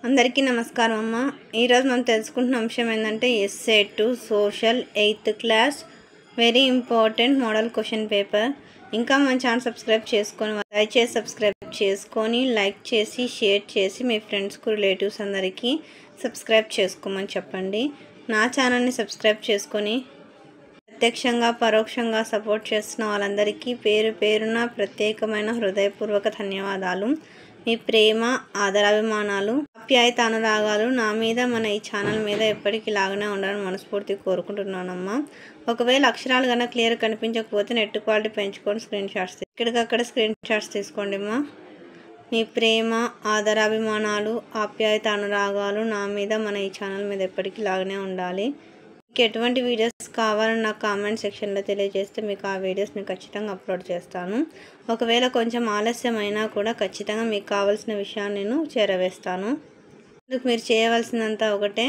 అందరికీ నమస్కారం అమ్మ. ఈరోజు మనం తెలుసుకుంటున్న అంశం ఏంటంటే SA 2 social 8th class very important model question paper. ఇంకా మన ఛానల్ సబ్స్క్రైబ్ చేసుకొని దయచేసి సబ్స్క్రైబ్ చేసుకొని లైక్ చేసి షేర్ చేసి మీ ఫ్రెండ్స్కు రిలేటివ్స్ అందరికీ సబ్స్క్రైబ్ చేసుకోమని చెప్పండి. నా ఛానల్ని సబ్స్క్రైబ్ చేసుకొని ప్రత్యక్షంగా పరోక్షంగా సపోర్ట్ చేస్తున్న వాళ్ళందరికీ పేరు పేరున ప్రత్యేకమైన హృదయపూర్వక ధన్యవాదాలు. మీ ప్రేమ ఆదరాభిమానాలు ఆప్యాయత అనురాగాలు నా మీద మన ఈ ఛానల్ మీద ఎప్పటికీ లాగానే ఉండాలని మనస్ఫూర్తిగా కోరుకుంటున్నానమ్మా. ఒకవేళ అక్షరాలు కన్నా క్లియర్ కనిపించకపోతే నెట్ క్వాలిటీ పెంచుకొని స్క్రీన్ షాట్స్ ఇక్కడికక్కడ స్క్రీన్ షాట్స్ తీసుకోండి అమ్మా. మీ ప్రేమ ఆదరాభిమానాలు ఆప్యాయత అనురాగాలు నా మీద మన ఈ ఛానల్ మీద ఎప్పటికీ లాగానే ఉండాలి. మీకు ఎటువంటి వీడియోస్ కావాలని నాకు కామెంట్ సెక్షన్లో తెలియజేస్తే మీకు ఆ వీడియోస్ని ఖచ్చితంగా అప్లోడ్ చేస్తాను. ఒకవేళ కొంచెం ఆలస్యం అయినా కూడా ఖచ్చితంగా మీకు కావాల్సిన విషయాన్ని నేను చేరవేస్తాను. అందుకు మీరు చేయవలసిందంతా ఒకటే,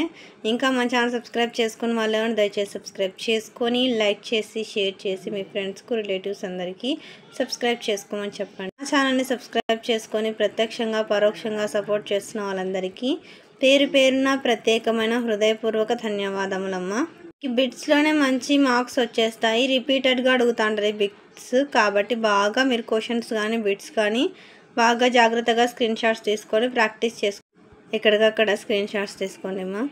ఇంకా మన ఛానల్ సబ్స్క్రైబ్ చేసుకుని వాళ్ళు దయచేసి సబ్స్క్రైబ్ చేసుకొని లైక్ చేసి షేర్ చేసి మీ ఫ్రెండ్స్కు రిలేటివ్స్ అందరికీ సబ్స్క్రైబ్ చేసుకోమని చెప్పండి. నా ఛానల్ని సబ్స్క్రైబ్ చేసుకొని ప్రత్యక్షంగా పరోక్షంగా సపోర్ట్ చేస్తున్న వాళ్ళందరికీ పేరు పేరున ప్రత్యేకమైన హృదయపూర్వక ధన్యవాదములమ్మా. ఈ బిట్స్లోనే మంచి మార్క్స్ వచ్చేస్తాయి. రిపీటెడ్గా అడుగుతాంటారు ఈ బిట్స్ కాబట్టి బాగా మీరు క్వశ్చన్స్ కానీ బిట్స్ కానీ బాగా జాగ్రత్తగా స్క్రీన్ షాట్స్ తీసుకొని ప్రాక్టీస్ చేసుకోండి. ఎక్కడికక్కడ స్క్రీన్ షాట్స్ తీసుకోండి అమ్మా.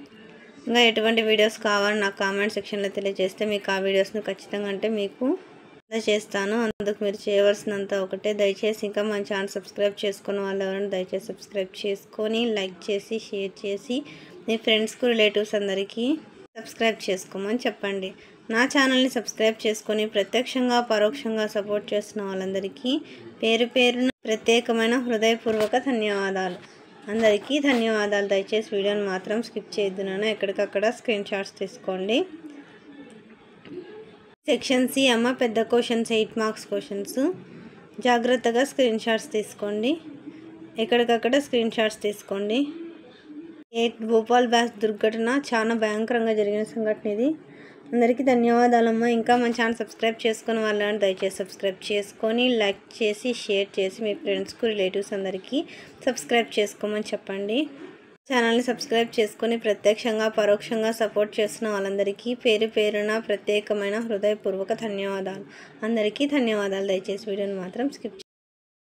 ఇంకా ఎటువంటి వీడియోస్ కావాలని నాకు కామెంట్ సెక్షన్లో తెలియజేస్తే మీకు ఆ వీడియోస్ని ఖచ్చితంగా అంటే మీకు చేస్తాను. అందుకు మీరు చేయవలసినంత ఒకటే, దయచేసి ఇంకా మన ఛానల్ సబ్స్క్రైబ్ చేసుకున్న వాళ్ళు ఎవరైనా దయచేసి సబ్స్క్రైబ్ చేసుకొని లైక్ చేసి షేర్ చేసి మీ ఫ్రెండ్స్కు రిలేటివ్స్ అందరికీ సబ్స్క్రైబ్ చేసుకోమని చెప్పండి. నా ఛానల్ని సబ్స్క్రైబ్ చేసుకొని ప్రత్యక్షంగా పరోక్షంగా సపోర్ట్ చేస్తున్న వాళ్ళందరికీ పేరు పేరున ప్రత్యేకమైన హృదయపూర్వక ధన్యవాదాలు. అందరికీ ధన్యవాదాలు. దయచేసి వీడియోని మాత్రం స్కిప్ చేయొద్దు నాన్న. ఎక్కడికక్కడ స్క్రీన్ షాట్స్ తీసుకోండి. సెక్షన్ సి అమ్మ, పెద్ద క్వశ్చన్స్ 8 మార్క్స్ క్వశ్చన్స్. జాగ్రత్తగా స్క్రీన్ షాట్స్ తీసుకోండి. ఎక్కడికక్కడ స్క్రీన్ షాట్స్ తీసుకోండి. భోపాల్ బ్యాస్ దుర్ఘటన చాలా భయంకరంగా జరిగిన సంఘటన ఇది. అందరికీ ధన్యవాదాలమ్మా. ఇంకా మన ఛానల్ సబ్స్క్రైబ్ చేసుకుని వాళ్ళని దయచేసి సబ్స్క్రైబ్ చేసుకొని లైక్ చేసి షేర్ చేసి మీ ఫ్రెండ్స్కు రిలేటివ్స్ అందరికీ సబ్స్క్రైబ్ చేసుకోమని చెప్పండి. ఛానల్ని సబ్స్క్రైబ్ చేసుకొని ప్రత్యక్షంగా పరోక్షంగా సపోర్ట్ చేస్తున్న వాళ్ళందరికీ పేరు పేరున ప్రత్యేకమైన హృదయపూర్వక ధన్యవాదాలు. అందరికీ ధన్యవాదాలు. దయచేసి వీడియోని మాత్రం స్కిప్